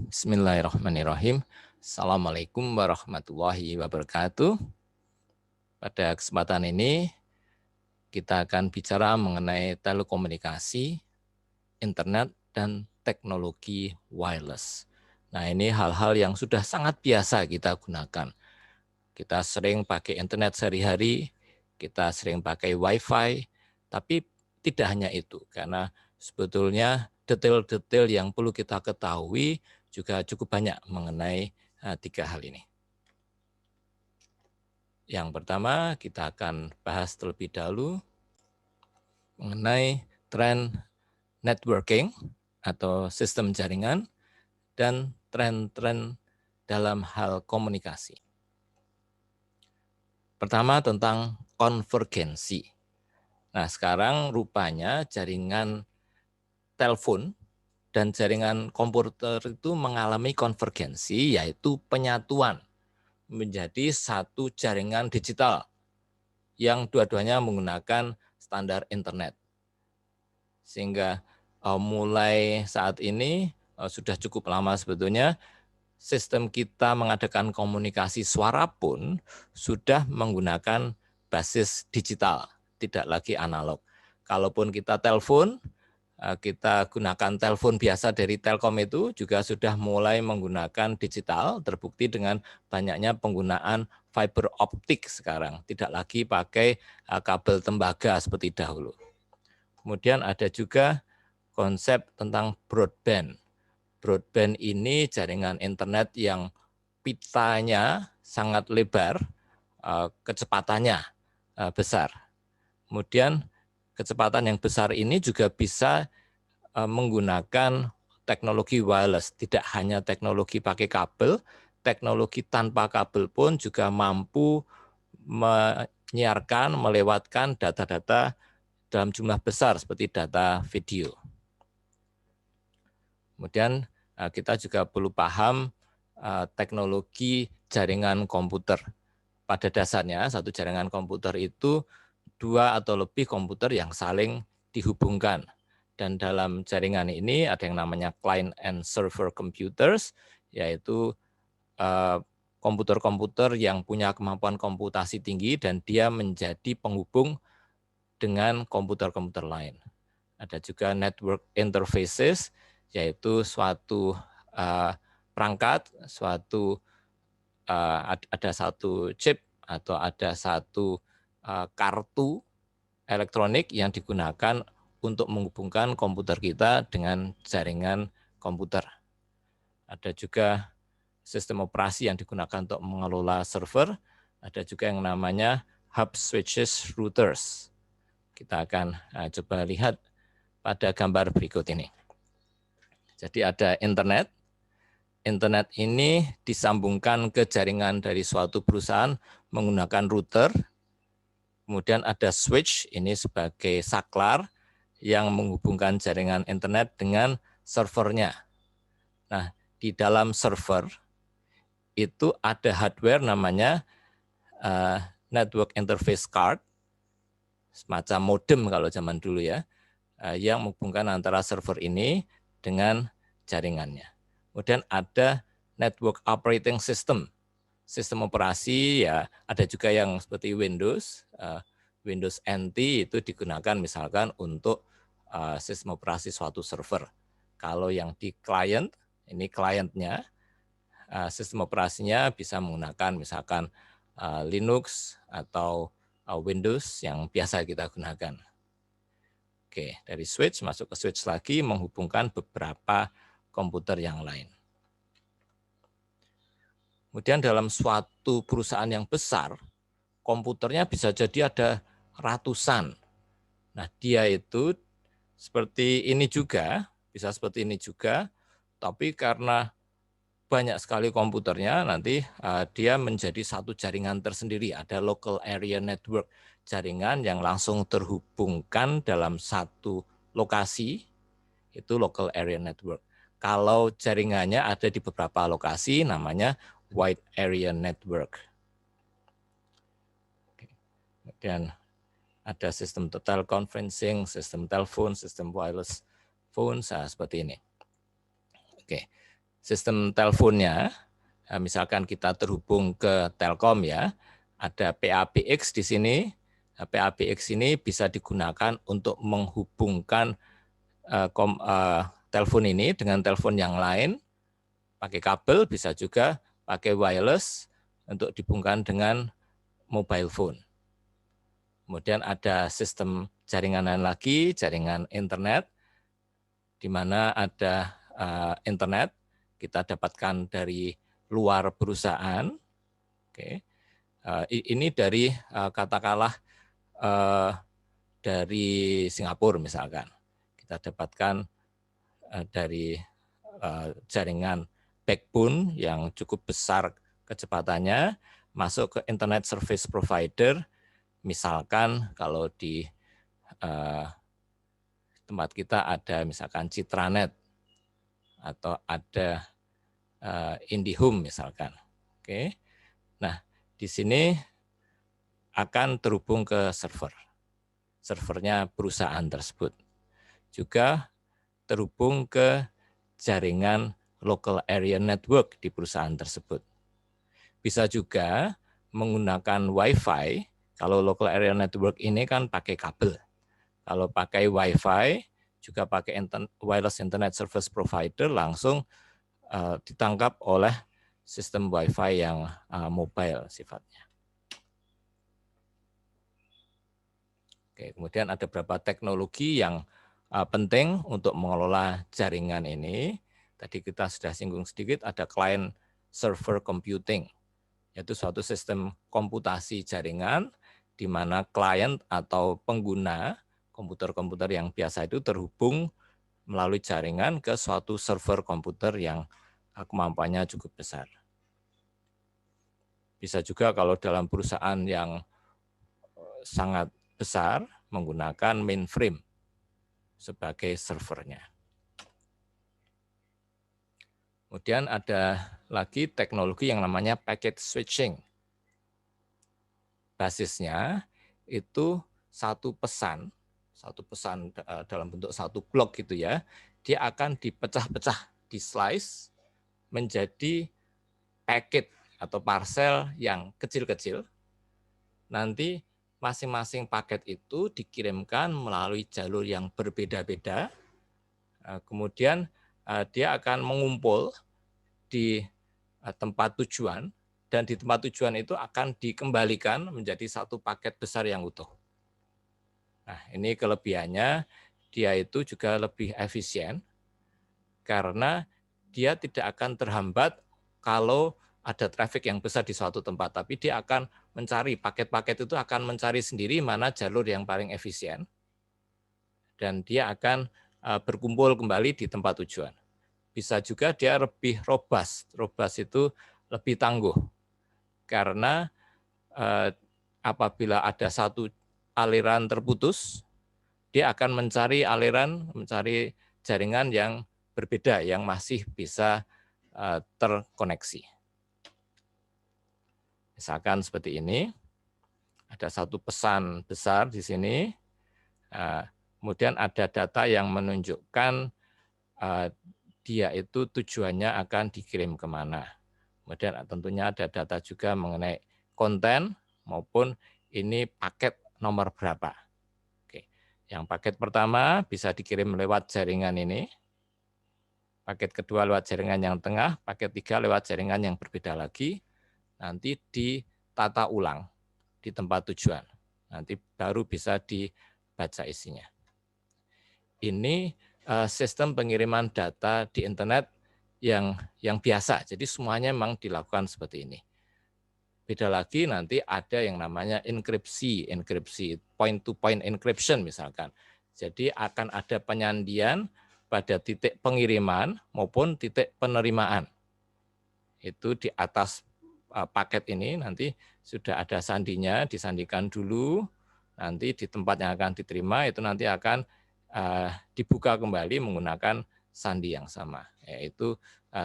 Bismillahirrahmanirrahim. Assalamualaikum warahmatullahi wabarakatuh. Pada kesempatan ini kita akan bicara mengenai telekomunikasi, internet, dan teknologi wireless. Nah, ini hal-hal yang sudah sangat biasa kita gunakan. Kita sering pakai internet sehari-hari, kita sering pakai wifi, tapi tidak hanya itu, karena sebetulnya detail-detail yang perlu kita ketahui juga cukup banyak mengenai tiga hal ini. Yang pertama, kita akan bahas terlebih dahulu mengenai tren networking atau sistem jaringan dan tren-tren dalam hal komunikasi. Pertama tentang konvergensi. Nah, sekarang rupanya jaringan telepon dan jaringan komputer itu mengalami konvergensi, yaitu penyatuan menjadi satu jaringan digital yang dua-duanya menggunakan standar internet. Sehingga mulai saat ini sudah cukup lama sebetulnya sistem kita mengadakan komunikasi suara pun sudah menggunakan basis digital, tidak lagi analog. Kalaupun kita telepon, kita gunakan telepon biasa dari Telkom itu juga sudah mulai menggunakan digital, terbukti dengan banyaknya penggunaan fiber optik sekarang, tidak lagi pakai kabel tembaga seperti dahulu. Kemudian ada juga konsep tentang broadband. Broadband ini jaringan internet yang pitanya sangat lebar, kecepatannya besar. Kemudian kecepatan yang besar ini juga bisa menggunakan teknologi wireless, tidak hanya teknologi pakai kabel, teknologi tanpa kabel pun juga mampu menyiarkan, melewatkan data-data dalam jumlah besar seperti data video. Kemudian kita juga perlu paham teknologi jaringan komputer. Pada dasarnya satu jaringan komputer itu dua atau lebih komputer yang saling dihubungkan. Dan dalam jaringan ini ada yang namanya client and server computers, yaitu komputer-komputer yang punya kemampuan komputasi tinggi dan dia menjadi penghubung dengan komputer-komputer lain. Ada juga network interfaces, yaitu suatu perangkat, ada satu chip atau ada satu kartu elektronik yang digunakan untuk menghubungkan komputer kita dengan jaringan komputer. Ada juga sistem operasi yang digunakan untuk mengelola server, ada juga yang namanya hub switches routers. Kita akan coba lihat pada gambar berikut ini. Jadi ada internet. Internet ini disambungkan ke jaringan dari suatu perusahaan menggunakan router. Kemudian ada switch, ini sebagai saklar yang menghubungkan jaringan internet dengan servernya. Nah, di dalam server itu ada hardware namanya network interface card, semacam modem kalau zaman dulu ya, yang menghubungkan antara server ini dengan jaringannya. Kemudian ada network operating system, sistem operasi ya, ada juga yang seperti Windows, Windows NT itu digunakan misalkan untuk sistem operasi suatu server. Kalau yang di client, ini kliennya, sistem operasinya bisa menggunakan misalkan Linux atau Windows yang biasa kita gunakan. Oke, dari switch masuk ke switch lagi menghubungkan beberapa komputer yang lain. Kemudian dalam suatu perusahaan yang besar, komputernya bisa jadi ada ratusan. Nah, dia itu seperti ini juga, bisa seperti ini juga, tapi karena banyak sekali komputernya, nanti dia menjadi satu jaringan tersendiri, ada local area network, jaringan yang langsung terhubungkan dalam satu lokasi, itu local area network. Kalau jaringannya ada di beberapa lokasi, namanya wide area network. Kemudian ada sistem teleconferencing, sistem telepon, sistem wireless phone, seperti ini. Oke, sistem teleponnya, misalkan kita terhubung ke Telkom ya, ada PABX di sini. Nah, PABX ini bisa digunakan untuk menghubungkan telepon ini dengan telepon yang lain, pakai kabel, bisa juga pakai wireless untuk dihubungkan dengan mobile phone. Kemudian ada sistem jaringan lain lagi, jaringan internet, di mana ada internet kita dapatkan dari luar perusahaan. Oke, ini dari katakanlah dari Singapura misalkan, kita dapatkan dari jaringan backbone yang cukup besar kecepatannya masuk ke internet service provider. Misalkan kalau di tempat kita ada misalkan Citranet atau ada IndiHome misalkan. Oke. Nah, di sini akan terhubung ke server. Servernya perusahaan tersebut. Juga terhubung ke jaringan local area network di perusahaan tersebut. Bisa juga menggunakan Wi-Fi. Kalau local area network ini kan pakai kabel. Kalau pakai Wi-Fi, juga pakai wireless internet service provider, langsung ditangkap oleh sistem Wi-Fi yang mobile sifatnya. Oke, kemudian ada beberapa teknologi yang penting untuk mengelola jaringan ini. Tadi kita sudah singgung sedikit, ada client server computing, yaitu suatu sistem komputasi jaringan di mana klien atau pengguna komputer-komputer yang biasa itu terhubung melalui jaringan ke suatu server komputer yang kemampuannya cukup besar. Bisa juga kalau dalam perusahaan yang sangat besar menggunakan mainframe sebagai servernya. Kemudian ada lagi teknologi yang namanya packet switching. Basisnya itu satu pesan dalam bentuk satu blok gitu ya, dia akan dipecah-pecah, di slice menjadi paket atau parcel yang kecil-kecil. Nanti masing-masing paket itu dikirimkan melalui jalur yang berbeda-beda. Kemudian dia akan mengumpul di tempat tujuan, dan di tempat tujuan itu akan dikembalikan menjadi satu paket besar yang utuh. Nah, ini kelebihannya, dia itu juga lebih efisien karena dia tidak akan terhambat kalau ada traffic yang besar di suatu tempat, tapi dia akan mencari, paket-paket itu akan mencari sendiri mana jalur yang paling efisien, dan dia akan berkumpul kembali di tempat tujuan. Bisa juga dia lebih robust itu lebih tangguh, karena apabila ada satu aliran terputus, dia akan mencari jaringan yang berbeda, yang masih bisa terkoneksi. Misalkan seperti ini, ada satu pesan besar di sini, kemudian ada data yang menunjukkan dia itu tujuannya akan dikirim kemana. Kemudian tentunya ada data juga mengenai konten maupun ini paket nomor berapa. Oke. Yang paket pertama bisa dikirim lewat jaringan ini, paket kedua lewat jaringan yang tengah, paket 3 lewat jaringan yang berbeda lagi, nanti ditata ulang di tempat tujuan. Nanti baru bisa dibaca isinya. Ini sistem pengiriman data di internet yang biasa. Jadi semuanya memang dilakukan seperti ini. Beda lagi nanti ada yang namanya enkripsi point-to-point encryption misalkan. Jadi akan ada penyandian pada titik pengiriman maupun titik penerimaan. Itu di atas paket ini nanti sudah ada sandinya, disandikan dulu, nanti di tempat yang akan diterima itu nanti akan dibuka kembali menggunakan sandi yang sama, yaitu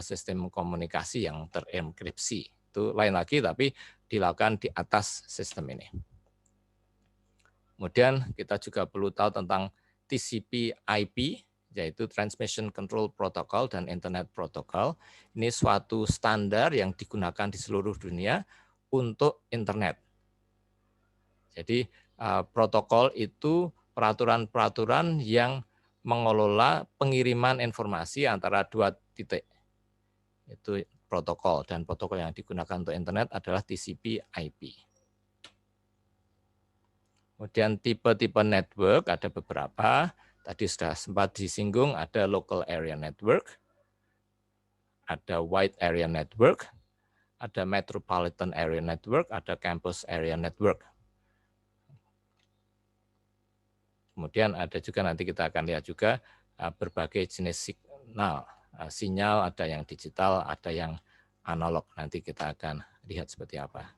sistem komunikasi yang terenkripsi. Itu lain lagi, tapi dilakukan di atas sistem ini. Kemudian kita juga perlu tahu tentang TCP/IP, yaitu Transmission Control Protocol dan Internet Protocol. Ini suatu standar yang digunakan di seluruh dunia untuk internet. Jadi protokol itu peraturan-peraturan yang mengelola pengiriman informasi antara dua titik. Itu protokol, dan protokol yang digunakan untuk internet adalah TCP/IP. Kemudian tipe-tipe network ada beberapa. Tadi sudah sempat disinggung, ada local area network, ada wide area network, ada metropolitan area network, ada campus area network. Kemudian ada juga, nanti kita akan lihat juga berbagai jenis signal. Sinyal ada yang digital, ada yang analog. Nanti kita akan lihat seperti apa.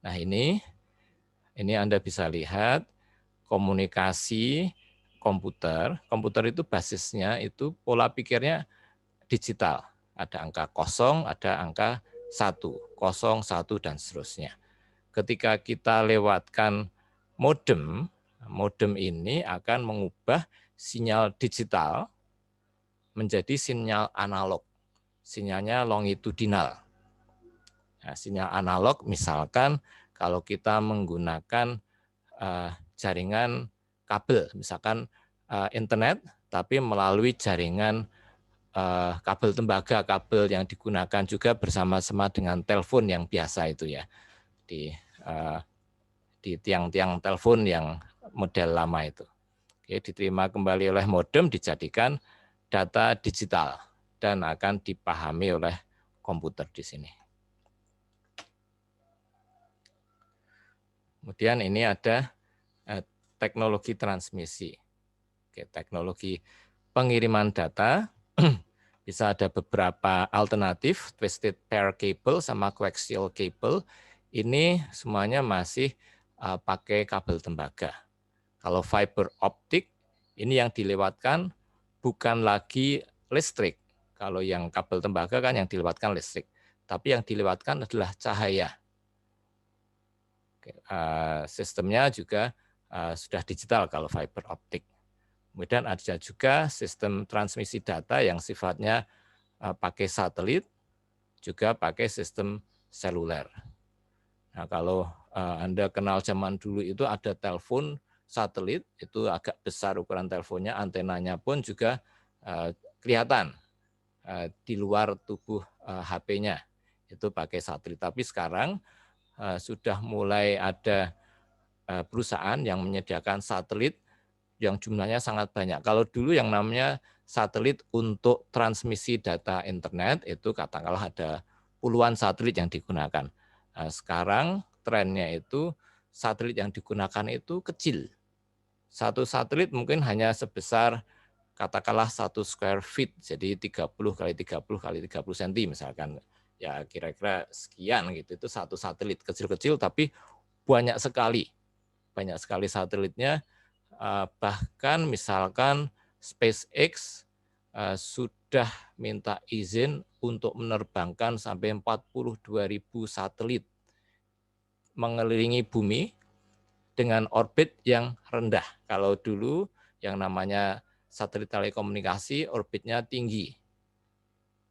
Nah ini Anda bisa lihat komunikasi komputer. Komputer itu basisnya itu pola pikirnya digital. Ada angka 0, ada angka 1, 0, 1, dan seterusnya. Ketika kita lewatkan modem, modem ini akan mengubah sinyal digital menjadi sinyal analog. Sinyalnya longitudinal. Nah, sinyal analog misalkan kalau kita menggunakan jaringan kabel, misalkan internet, tapi melalui jaringan kabel tembaga, kabel yang digunakan juga bersama-sama dengan telepon yang biasa itu ya, di tiang-tiang telepon yang model lama itu. Oke, diterima kembali oleh modem, dijadikan data digital dan akan dipahami oleh komputer di sini. Kemudian ini ada teknologi transmisi. Oke, teknologi pengiriman data bisa ada beberapa alternatif, twisted pair cable sama coaxial cable. Ini semuanya masih pakai kabel tembaga. Kalau fiber optik, ini yang dilewatkan bukan lagi listrik. Kalau yang kabel tembaga kan yang dilewatkan listrik, tapi yang dilewatkan adalah cahaya. Sistemnya juga sudah digital kalau fiber optik. Kemudian ada juga sistem transmisi data yang sifatnya pakai satelit, juga pakai sistem seluler. Nah, kalau Anda kenal zaman dulu itu ada telepon satelit, itu agak besar ukuran teleponnya, antenanya pun juga kelihatan di luar tubuh HP-nya, itu pakai satelit. Tapi sekarang sudah mulai ada perusahaan yang menyediakan satelit yang jumlahnya sangat banyak. Kalau dulu yang namanya satelit untuk transmisi data internet itu katakanlah ada puluhan satelit yang digunakan. Sekarang trennya itu satelit yang digunakan itu kecil. Satu satelit mungkin hanya sebesar katakanlah 1 square feet, jadi 30 kali 30 kali 30 cm misalkan. Ya kira-kira sekian gitu. Itu satu satelit kecil-kecil tapi banyak sekali. Banyak sekali satelitnya. Bahkan misalkan SpaceX sudah minta izin untuk menerbangkan sampai 42.000 satelit mengelilingi bumi dengan orbit yang rendah. Kalau dulu yang namanya satelit telekomunikasi orbitnya tinggi,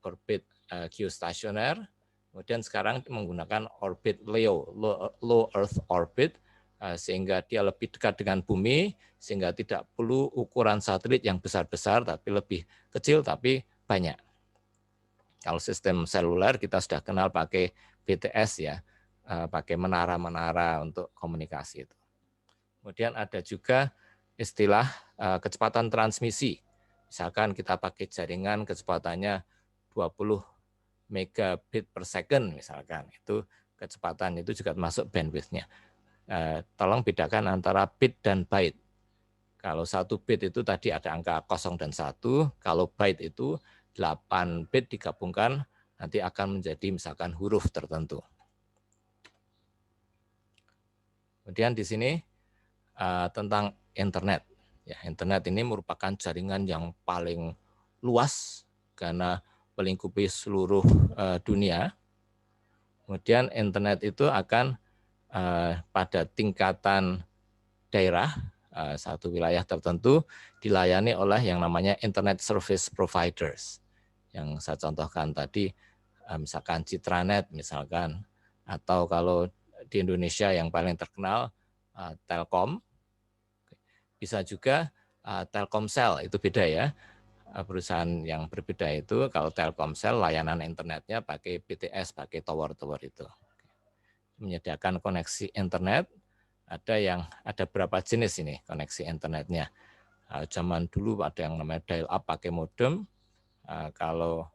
orbit geostasioner, kemudian sekarang menggunakan orbit LEO, low Earth orbit, sehingga dia lebih dekat dengan bumi, sehingga tidak perlu ukuran satelit yang besar-besar, tapi lebih kecil, tapi banyak. Kalau sistem seluler kita sudah kenal pakai BTS ya, pakai menara-menara untuk komunikasi itu. Kemudian ada juga istilah kecepatan transmisi. Misalkan kita pakai jaringan kecepatannya 20 megabit per second misalkan, itu kecepatan itu juga termasuk bandwidth-nya. Tolong bedakan antara bit dan byte. Kalau 1 bit itu tadi ada angka 0 dan 1, kalau byte itu 8 bit digabungkan nanti akan menjadi misalkan huruf tertentu. Kemudian di sini tentang internet. Ya, internet ini merupakan jaringan yang paling luas karena melingkupi seluruh dunia. Kemudian internet itu akan pada tingkatan daerah satu wilayah tertentu dilayani oleh yang namanya Internet Service Providers. Yang saya contohkan tadi, misalkan Citranet misalkan, atau kalau di Indonesia yang paling terkenal Telkom, bisa juga Telkomsel, itu beda ya. Perusahaan yang berbeda itu, kalau Telkomsel layanan internetnya pakai BTS, pakai tower-tower itu. Menyediakan koneksi internet, ada berapa jenis ini koneksi internetnya. Zaman dulu ada yang namanya dial up pakai modem, kalau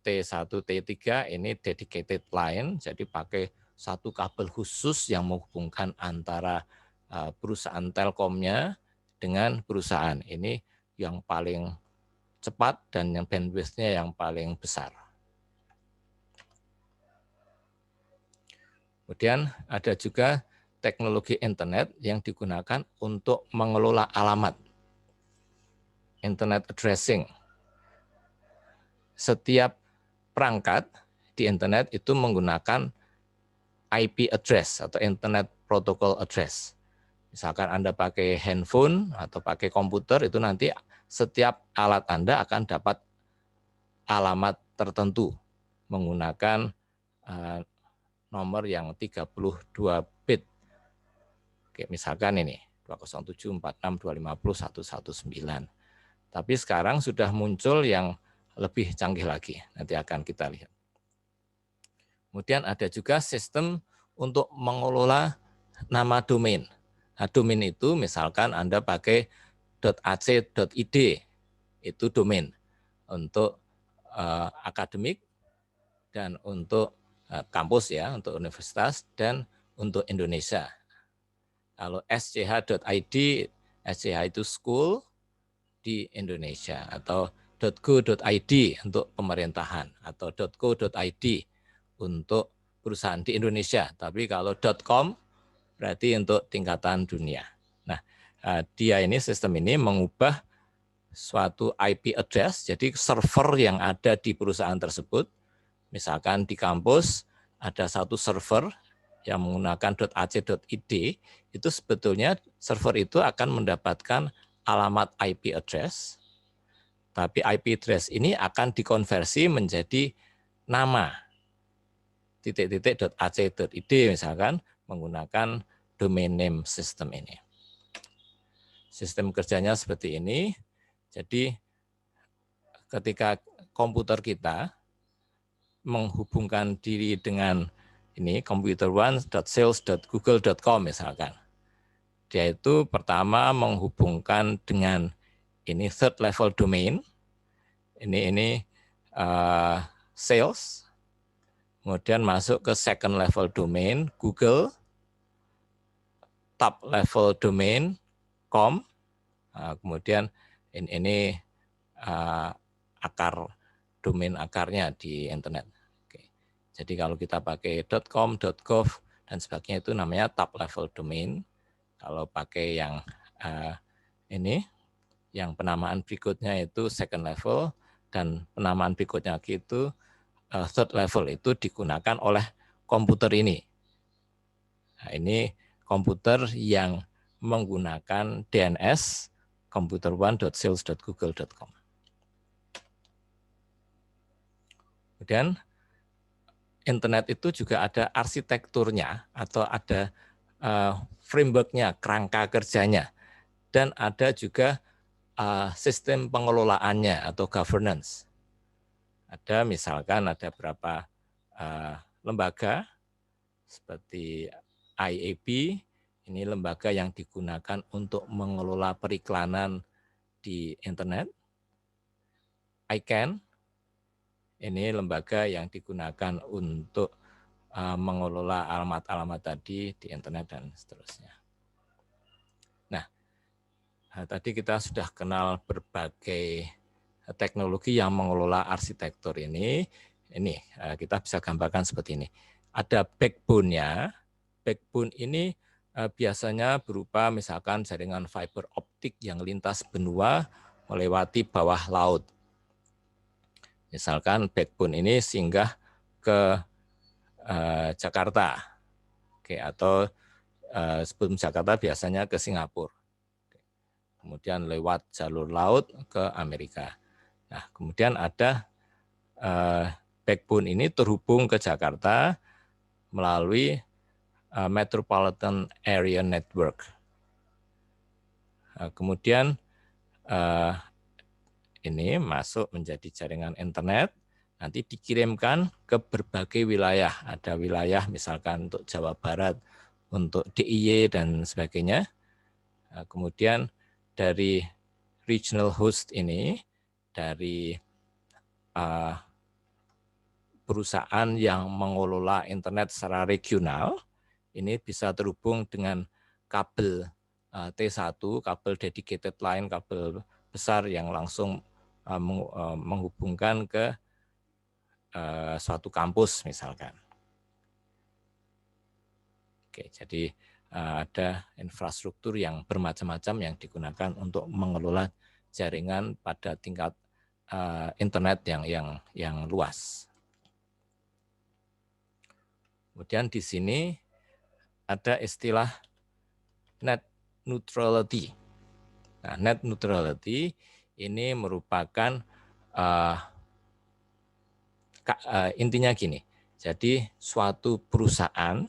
T1, T3 ini dedicated line, jadi pakai satu kabel khusus yang menghubungkan antara perusahaan telkomnya dengan perusahaan. Ini yang paling cepat dan yang bandwidth-nya yang paling besar. Kemudian ada juga teknologi internet yang digunakan untuk mengelola alamat. Internet addressing. Setiap perangkat di internet itu menggunakan IP address atau Internet Protocol Address. Misalkan Anda pakai handphone atau pakai komputer, itu nanti setiap alat Anda akan dapat alamat tertentu menggunakan nomor yang 32 bit. Oke, misalkan ini 20746250119. Tapi sekarang sudah muncul yang lebih canggih lagi. Nanti akan kita lihat. Kemudian ada juga sistem untuk mengelola nama domain. Nah, domain itu misalkan Anda pakai .ac.id, itu domain untuk akademik dan untuk kampus ya, untuk universitas dan untuk Indonesia. Kalau sch.id, sch itu school di Indonesia, atau .go.id untuk pemerintahan, atau .co.id untuk perusahaan di Indonesia. Tapi kalau .com berarti untuk tingkatan dunia. Nah, dia ini, sistem ini mengubah suatu IP address, jadi server yang ada di perusahaan tersebut. Misalkan di kampus ada satu server yang menggunakan .ac.id, itu sebetulnya server itu akan mendapatkan alamat IP address, tapi IP address ini akan dikonversi menjadi nama .ac.id misalkan menggunakan domain name system ini. Sistem kerjanya seperti ini. Jadi ketika komputer kita menghubungkan diri dengan ini computer1.sales.google.com misalkan. Dia itu pertama menghubungkan dengan ini third level domain. Ini sales. Kemudian masuk ke second level domain Google, top level domain com. Kemudian ini akar domain akarnya di internet. Oke. Jadi kalau kita pakai .com, .gov dan sebagainya itu namanya top level domain. Kalau pakai yang ini, yang penamaan berikutnya itu second level, dan penamaan berikutnya itu third level, itu digunakan oleh komputer ini. Nah, ini komputer yang menggunakan DNS computer1.sales.google.com. Kemudian internet itu juga ada arsitekturnya atau ada framework-nya, kerangka kerjanya, dan ada juga sistem pengelolaannya atau governance. Ada misalkan ada beberapa lembaga seperti IAB, ini lembaga yang digunakan untuk mengelola periklanan di internet. ICANN, ini lembaga yang digunakan untuk mengelola alamat-alamat tadi di internet dan seterusnya. Nah, tadi kita sudah kenal berbagai teknologi yang mengelola arsitektur ini. Ini kita bisa gambarkan seperti ini. Ada backbone-nya. Backbone ini biasanya berupa misalkan jaringan fiber optik yang lintas benua melewati bawah laut. Misalkan backbone ini singgah ke Jakarta, oke, atau sebelum Jakarta biasanya ke Singapura. kemudian lewat jalur laut ke Amerika. Nah, kemudian ada backbone ini terhubung ke Jakarta melalui Metropolitan Area Network. Kemudian ini masuk menjadi jaringan internet, nanti dikirimkan ke berbagai wilayah. Ada wilayah misalkan untuk Jawa Barat, untuk DIY dan sebagainya. Kemudian dari regional host ini, dari perusahaan yang mengelola internet secara regional, ini bisa terhubung dengan kabel T1, kabel dedicated line, kabel besar yang langsung menghubungkan ke suatu kampus misalkan. Oke, jadi ada infrastruktur yang bermacam-macam yang digunakan untuk mengelola jaringan pada tingkat internet yang luas. Kemudian di sini ada istilah net neutrality. Nah, net neutrality ini merupakan intinya gini. Jadi suatu perusahaan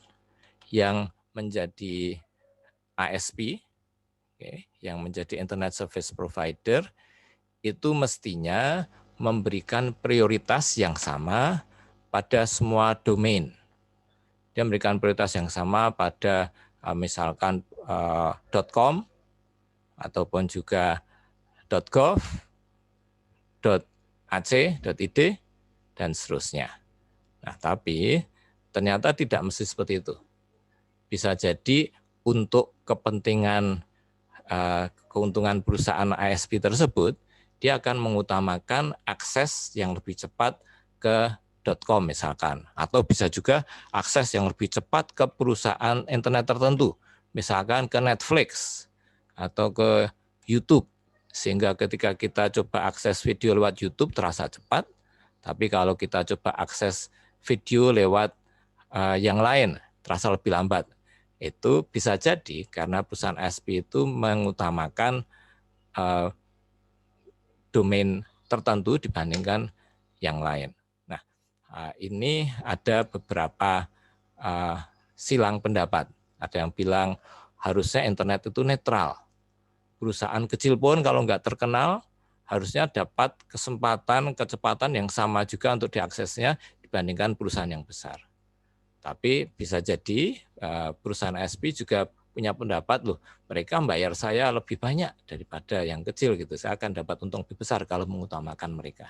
yang menjadi ISP, yang menjadi Internet Service Provider, itu mestinya memberikan prioritas yang sama pada semua domain. Dia memberikan prioritas yang sama pada misalkan .com ataupun juga .gov, .ac, .id, dan seterusnya. Nah, tapi ternyata tidak mesti seperti itu. Bisa jadi untuk kepentingan keuntungan perusahaan ISP tersebut, dia akan mengutamakan akses yang lebih cepat ke .com misalkan, atau bisa juga akses yang lebih cepat ke perusahaan internet tertentu, misalkan ke Netflix atau ke YouTube, sehingga ketika kita coba akses video lewat YouTube terasa cepat, tapi kalau kita coba akses video lewat yang lain terasa lebih lambat. Itu bisa jadi karena perusahaan ISP itu mengutamakan domain tertentu dibandingkan yang lain. Ini ada beberapa silang pendapat. Ada yang bilang harusnya internet itu netral. Perusahaan kecil pun kalau nggak terkenal, harusnya dapat kecepatan yang sama juga untuk diaksesnya dibandingkan perusahaan yang besar. Tapi bisa jadi perusahaan ISP juga punya pendapat, loh mereka bayar saya lebih banyak daripada yang kecil gitu. Saya akan dapat untung lebih besar kalau mengutamakan mereka.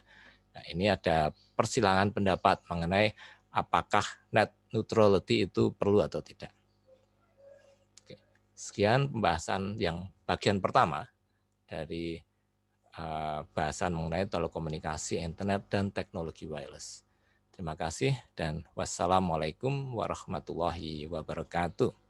Nah, ini ada persilangan pendapat mengenai apakah net neutrality itu perlu atau tidak. Oke. Sekian pembahasan yang bagian pertama dari bahasan mengenai telekomunikasi, internet, dan teknologi wireless. Terima kasih dan wassalamualaikum warahmatullahi wabarakatuh.